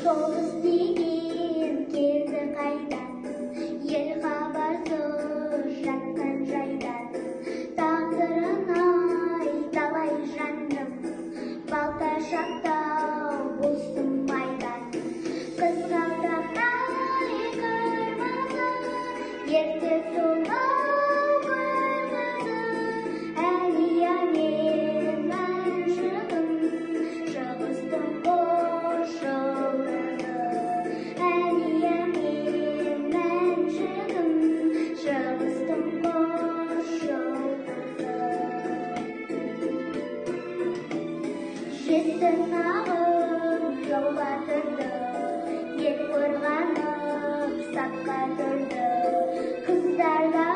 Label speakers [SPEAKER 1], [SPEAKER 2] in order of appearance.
[SPEAKER 1] жол іздеген келді қайдан, ел хабарсыз жатқан жайдан. Тағдырын талай жандым, балта шақтау болсын майдан. Қызғалдақ кірмады, ерте солау көрмеді. Әлия мен мәншүкім, шығыстың қош жолдары. Әлия мен мәншүкім, шығыстың қош жолдары. Жетті ағып жаулатырды, ел қорғанып сапқа тұрды. Қыздарда